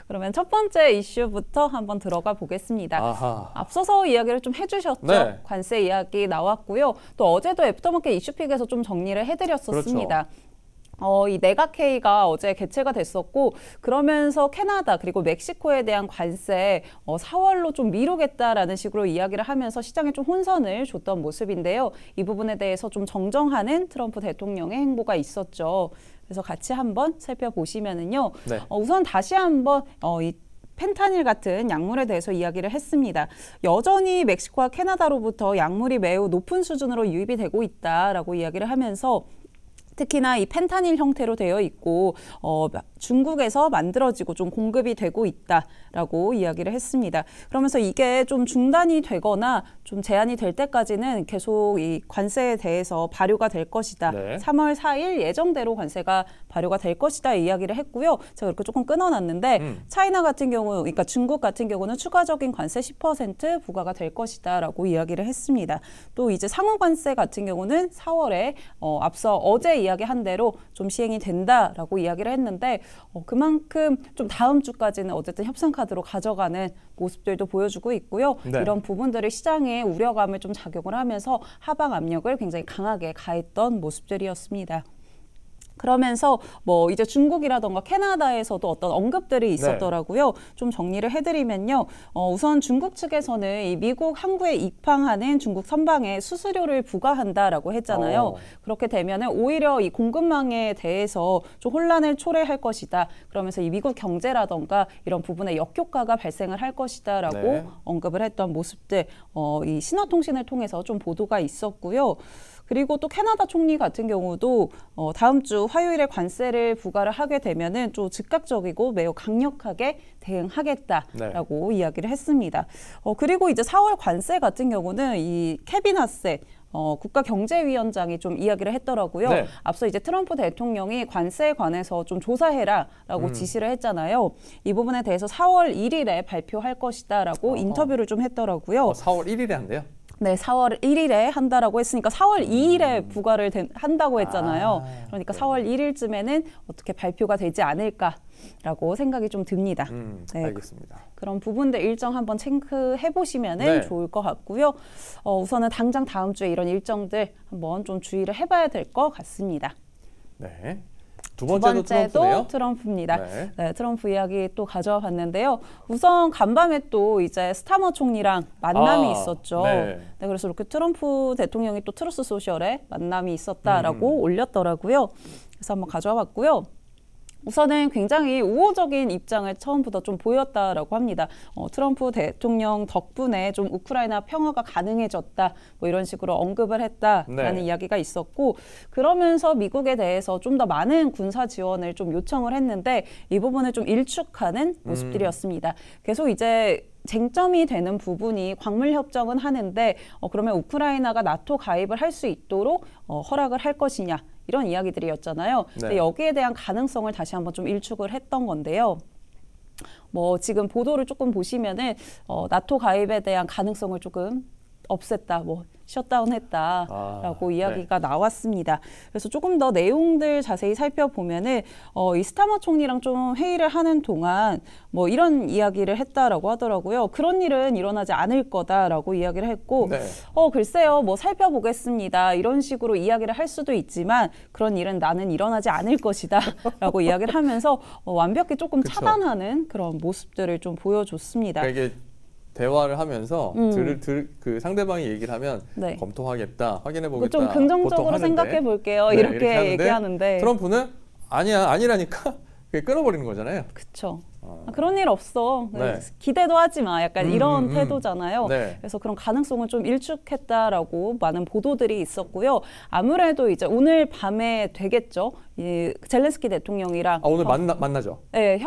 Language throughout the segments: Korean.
그러면 첫 번째 이슈부터 한번 들어가 보겠습니다. 아하. 앞서서 이야기를 좀 해주셨죠. 네. 관세 이야기 나왔고요. 또 어제도 애프터마켓 이슈픽에서 좀 정리를 해드렸었습니다. 그렇죠. 이 네가케이가 어제 개최가 됐었고 그러면서 캐나다 그리고 멕시코에 대한 관세 4월로 좀 미루겠다라는 식으로 이야기를 하면서 시장에 좀 혼선을 줬던 모습인데요. 이 부분에 대해서 좀 정정하는 트럼프 대통령의 행보가 있었죠. 그래서 같이 한번 살펴보시면은요. 네. 우선 다시 한번 이 펜타닐 같은 약물에 대해서 이야기를 했습니다. 여전히 멕시코와 캐나다로부터 약물이 매우 높은 수준으로 유입이 되고 있다라고 이야기를 하면서 특히나 이 펜타닐 형태로 되어 있고 중국에서 만들어지고 좀 공급이 되고 있다라고 이야기를 했습니다. 그러면서 이게 좀 중단이 되거나 좀 제한이 될 때까지는 계속 이 관세에 대해서 발효가 될 것이다. 네. 3월 4일 예정대로 관세가 발효가 될 것이다 이야기를 했고요. 제가 이렇게 조금 끊어놨는데 차이나 같은 경우, 그러니까 중국 같은 경우는 추가적인 관세 10% 부과가 될 것이다라고 이야기를 했습니다. 또 이제 상호 관세 같은 경우는 4월에 앞서 어제 이야기한 대로 좀 시행이 된다라고 이야기를 했는데 그만큼 좀 다음 주까지는 어쨌든 협상 카드로 가져가는 모습들도 보여주고 있고요. 네. 이런 부분들이 시장에 우려감을 좀 작용을 하면서 하방 압력을 굉장히 강하게 가했던 모습들이었습니다. 그러면서 뭐 이제 중국이라던가 캐나다에서도 어떤 언급들이 있었더라고요. 네. 좀 정리를 해드리면요. 우선 중국 측에서는 이 미국 항구에 입항하는 중국 선박에 수수료를 부과한다라고 했잖아요. 그렇게 되면은 오히려 이 공급망에 대해서 좀 혼란을 초래할 것이다. 그러면서 이 미국 경제라던가 이런 부분에 역효과가 발생을 할 것이다라고 네. 언급을 했던 모습들 이 신화통신을 통해서 좀 보도가 있었고요. 그리고 또 캐나다 총리 같은 경우도 다음 주 화요일에 관세를 부과를 하게 되면은 좀 즉각적이고 매우 강력하게 대응하겠다라고 네. 이야기를 했습니다. 그리고 이제 4월 관세 같은 경우는 이 케빈 하세 국가경제위원장이 좀 이야기를 했더라고요. 네. 앞서 이제 트럼프 대통령이 관세에 관해서 좀 조사해라라고 지시를 했잖아요. 이 부분에 대해서 4월 1일에 발표할 것이다라고 인터뷰를 좀 했더라고요. 4월 1일에 한대요? 네, 4월 1일에 한다라고 했으니까 4월 2일에 부과를 한다고 했잖아요. 그러니까 4월 1일쯤에는 어떻게 발표가 되지 않을까라고 생각이 좀 듭니다. 네, 알겠습니다. 그런 부분들 일정 한번 체크해 보시면 네. 좋을 것 같고요. 우선은 당장 다음 주에 이런 일정들 한번 좀 주의를 해봐야 될 것 같습니다. 네. 두 번째도 트럼프입니다. 네. 네, 트럼프 이야기 또 가져와 봤는데요. 우선 간밤에 또 이제 스타머 총리랑 만남이 있었죠. 네. 네, 그래서 이렇게 트럼프 대통령이 또 트루스 소셜에 만남이 있었다라고 올렸더라고요. 그래서 한번 가져와 봤고요. 우선은 굉장히 우호적인 입장을 처음부터 좀 보였다라고 합니다. 트럼프 대통령 덕분에 좀 우크라이나 평화가 가능해졌다, 뭐 이런 식으로 언급을 했다라는 네. 이야기가 있었고, 그러면서 미국에 대해서 좀 더 많은 군사 지원을 좀 요청을 했는데 이 부분을 좀 일축하는 모습들이었습니다. 계속 이제 쟁점이 되는 부분이 광물 협정은 하는데 그러면 우크라이나가 나토 가입을 할 수 있도록 허락을 할 것이냐, 이런 이야기들이었잖아요. 네. 근데 여기에 대한 가능성을 다시 한번 좀 일축을 했던 건데요. 뭐 지금 보도를 조금 보시면은 나토 가입에 대한 가능성을 조금 없앴다, 뭐 셧다운했다라고 이야기가 네. 나왔습니다. 그래서 조금 더 내용들 자세히 살펴보면은 이 스타머 총리랑 좀 회의를 하는 동안 뭐 이런 이야기를 했다라고 하더라고요. 그런 일은 일어나지 않을 거다라고 이야기를 했고, 네. 글쎄요, 뭐 살펴보겠습니다, 이런 식으로 이야기를 할 수도 있지만 그런 일은 나는 일어나지 않을 것이다라고 이야기를 하면서 완벽히 조금 그쵸. 차단하는 그런 모습들을 좀 보여줬습니다. 그러니까 이게 대화를 하면서 그 상대방이 얘기를 하면 네. 검토하겠다, 확인해보겠다. 좀 긍정적으로 생각해 볼게요. 네, 이렇게 얘기하는데 트럼프는 아니라니까 그게 끊어버리는 거잖아요. 그렇죠. 그런 일 없어. 네. 기대도 하지 마. 약간 이런 태도잖아요. 네. 그래서 그런 가능성을 좀 일축했다라고 많은 보도들이 있었고요. 아무래도 이제 오늘 밤에 되겠죠. 이 젤렌스키 대통령이랑 오늘 만나죠. 네,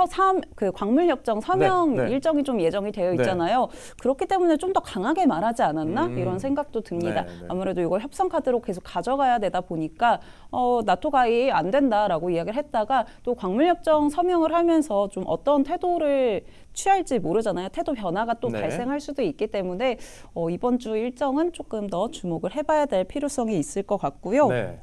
그 광물협정 서명 네, 네. 일정이 좀 예정이 되어 있잖아요. 네. 그렇기 때문에 좀 더 강하게 말하지 않았나 이런 생각도 듭니다. 네, 네. 아무래도 이걸 협상 카드로 계속 가져가야 되다 보니까 나토 가입 안 된다라고 이야기를 했다가 또 광물협정 서명을 하면서 좀 어떤 태도를 취할지 모르잖아요. 태도 변화가 또 네. 발생할 수도 있기 때문에 이번 주 일정은 조금 더 주목을 해봐야 될 필요성이 있을 것 같고요. 네.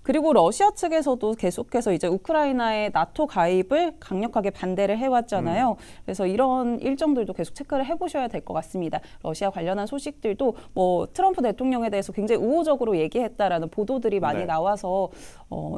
그리고 러시아 측에서도 계속해서 이제 우크라이나의 나토 가입을 강력하게 반대를 해왔잖아요. 그래서 이런 일정들도 계속 체크를 해보셔야 될 것 같습니다. 러시아 관련한 소식들도 뭐 트럼프 대통령에 대해서 굉장히 우호적으로 얘기했다라는 보도들이 많이 네. 나와서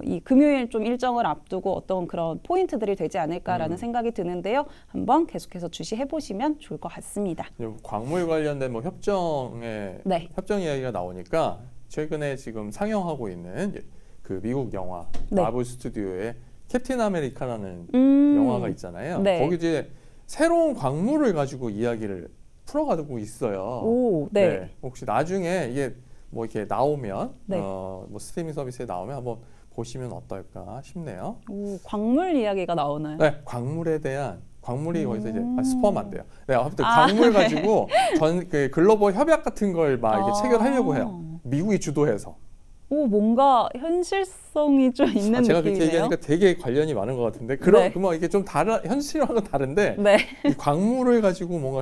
이 금요일 좀 일정을 앞두고 어떤 그런 포인트들이 되지 않을까라는 생각이 드는데요. 한번 계속해서 주시해 보시면 좋을 것 같습니다. 광물 관련된 뭐 협정에 네. 협정 이야기가 나오니까 최근에 지금 상영하고 있는 그 미국 영화 네. 마블 스튜디오의 캡틴 아메리카라는 영화가 있잖아요. 네. 거기 이제 새로운 광물을 가지고 이야기를 풀어가고 있어요. 오, 네. 네. 혹시 나중에 이게 뭐 이렇게 나오면 네. 뭐 스트리밍 서비스에 나오면 한번 보시면 어떨까 싶네요. 오, 광물 이야기가 나오나요? 네, 광물에 대한 광물이 거기서 이제 스포하면 안 돼요. 네, 아무튼 광물 가지고 그 글로벌 협약 같은 걸 막 이렇게 체결하려고 해요. 미국이 주도해서. 오, 뭔가 현실성이 좀 있는 제가 느낌이네요. 그렇게 얘기하니까 되게 관련이 많은 것 같은데 뭐 이게 좀 현실과는 다른데 네. 이 광물을 가지고 뭔가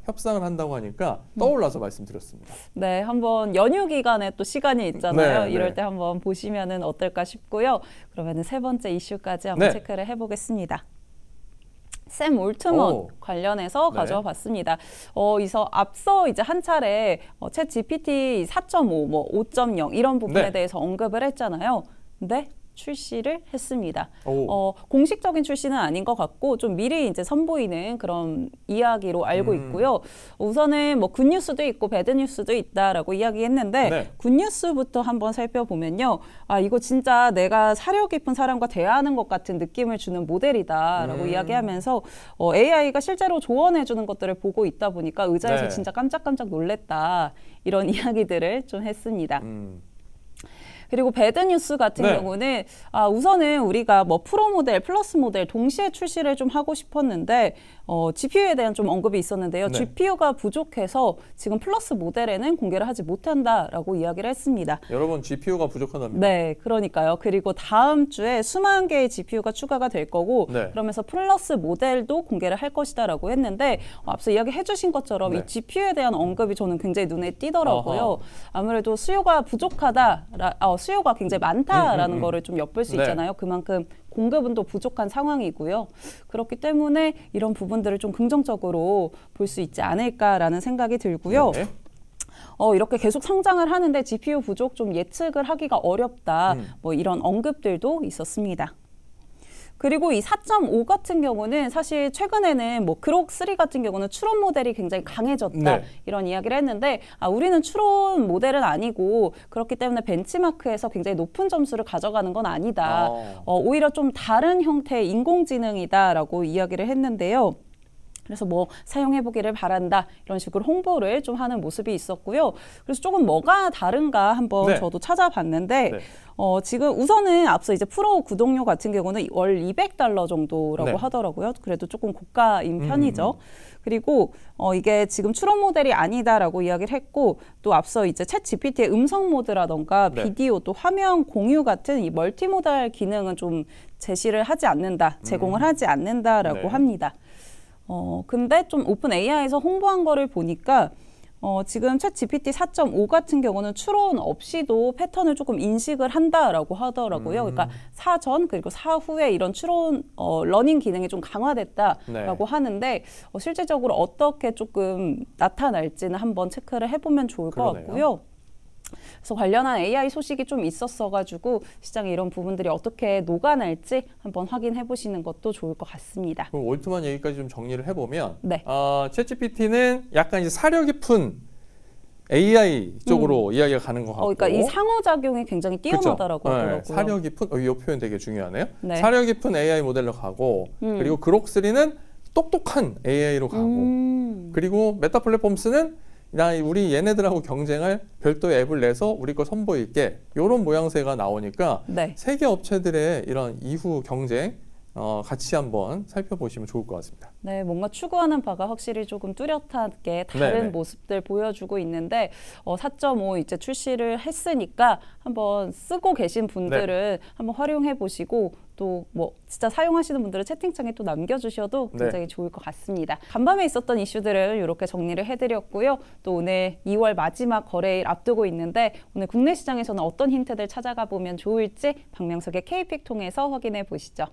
협상을 한다고 하니까 떠올라서 말씀드렸습니다. 네, 한번 연휴 기간에 또 시간이 있잖아요. 네, 이럴 네. 때 한번 보시면은 어떨까 싶고요. 그러면은 세 번째 이슈까지 한번 체크를 해보겠습니다. 샘 올트먼 관련해서 가져와 봤습니다. 앞서 이제 한 차례 챗 GPT 4.5, 뭐 5.0 이런 부분에 대해서 언급을 했잖아요. 근데 출시를 했습니다. 공식적인 출시는 아닌 것 같고 좀 미리 이제 선보이는 그런 이야기로 알고 있고요. 우선은 뭐 굿뉴스도 있고 배드뉴스도 있다라고 이야기했는데 굿뉴스부터 한번 살펴보면요. 이거 진짜 내가 사려 깊은 사람과 대화하는 것 같은 느낌을 주는 모델이다라고 이야기하면서 AI가 실제로 조언해주는 것들을 보고 있다 보니까 의자에서 진짜 깜짝깜짝 놀랬다. 이런 이야기들을 좀 했습니다. 그리고 배드뉴스 같은 경우는 우선은 우리가 뭐 프로 모델, 플러스 모델 동시에 출시를 좀 하고 싶었는데 GPU에 대한 좀 언급이 있었는데요. GPU가 부족해서 지금 플러스 모델에는 공개를 하지 못한다라고 이야기를 했습니다. 여러분 GPU가 부족하답니다. 네, 그러니까요. 그리고 다음 주에 수만 개의 GPU가 추가가 될 거고 그러면서 플러스 모델도 공개를 할 것이다라고 했는데 앞서 이야기해 주신 것처럼 이 GPU에 대한 언급이 저는 굉장히 눈에 띄더라고요. 아무래도 수요가 부족하다, 수요가 굉장히 많다라는 거를 좀 엿볼 수 있잖아요. 그만큼 공급은 또 부족한 상황이고요. 그렇기 때문에 이런 부분들을 좀 긍정적으로 볼 수 있지 않을까라는 생각이 들고요. 이렇게 계속 성장을 하는데 GPU 부족 좀 예측을 하기가 어렵다. 뭐 이런 언급들도 있었습니다. 그리고 이 4.5 같은 경우는 사실 최근에는 뭐 그록 3 같은 경우는 추론 모델이 굉장히 강해졌다 이런 이야기를 했는데 우리는 추론 모델은 아니고 그렇기 때문에 벤치마크에서 굉장히 높은 점수를 가져가는 건 아니다. 오히려 좀 다른 형태의 인공지능이다라고 이야기를 했는데요. 그래서 뭐 사용해보기를 바란다 이런 식으로 홍보를 좀 하는 모습이 있었고요. 그래서 조금 뭐가 다른가 한번 저도 찾아봤는데 지금 우선은 앞서 이제 프로 구독료 같은 경우는 월 $200 정도라고 하더라고요. 그래도 조금 고가인 편이죠. 그리고 이게 지금 추론 모델이 아니다라고 이야기를 했고 또 앞서 이제 챗 GPT의 음성 모드라던가 비디오 또 화면 공유 같은 이 멀티모달 기능은 좀 제시를 하지 않는다, 제공을 하지 않는다라고 합니다. 근데 좀 오픈 AI에서 홍보한 거를 보니까 지금 챗 GPT 4.5 같은 경우는 추론 없이도 패턴을 조금 인식을 한다라고 하더라고요. 그러니까 사전 그리고 사후에 이런 추론 러닝 기능이 좀 강화됐다라고 하는데 실질적으로 어떻게 조금 나타날지는 한번 체크를 해보면 좋을 것 같고요. 그래서 관련한 AI 소식이 좀 있었어가지고 시장에 이런 부분들이 어떻게 녹아날지 한번 확인해 보시는 것도 좋을 것 같습니다. 그럼 올트만 얘기까지 좀 정리를 해보면 챗GPT는 약간 이제 사려 깊은 AI 쪽으로 이야기가 가는 것 같고 그러니까 이 상호작용이 굉장히 뛰어나다라고 하더라고요. 사려 깊은, 이 표현 되게 중요하네요. 사려 깊은 AI 모델로 가고 그리고 그록3는 똑똑한 AI로 가고 그리고 메타 플랫폼스는 우리 얘네들하고 경쟁할 별도의 앱을 내서 우리 거 선보일게 이런 모양새가 나오니까 세계 업체들의 이런 이후 경쟁 같이 한번 살펴보시면 좋을 것 같습니다. 네, 뭔가 추구하는 바가 확실히 조금 뚜렷하게 다른 네네. 모습들 보여주고 있는데 4.5 이제 출시를 했으니까 한번 쓰고 계신 분들은 네. 한번 활용해 보시고 또 뭐 진짜 사용하시는 분들은 채팅창에 또 남겨주셔도 굉장히 네. 좋을 것 같습니다. 간밤에 있었던 이슈들을 이렇게 정리를 해드렸고요. 또 오늘 2월 마지막 거래일 앞두고 있는데 오늘 국내 시장에서는 어떤 힌트들 찾아가 보면 좋을지 박명석의 K픽 통해서 확인해 보시죠.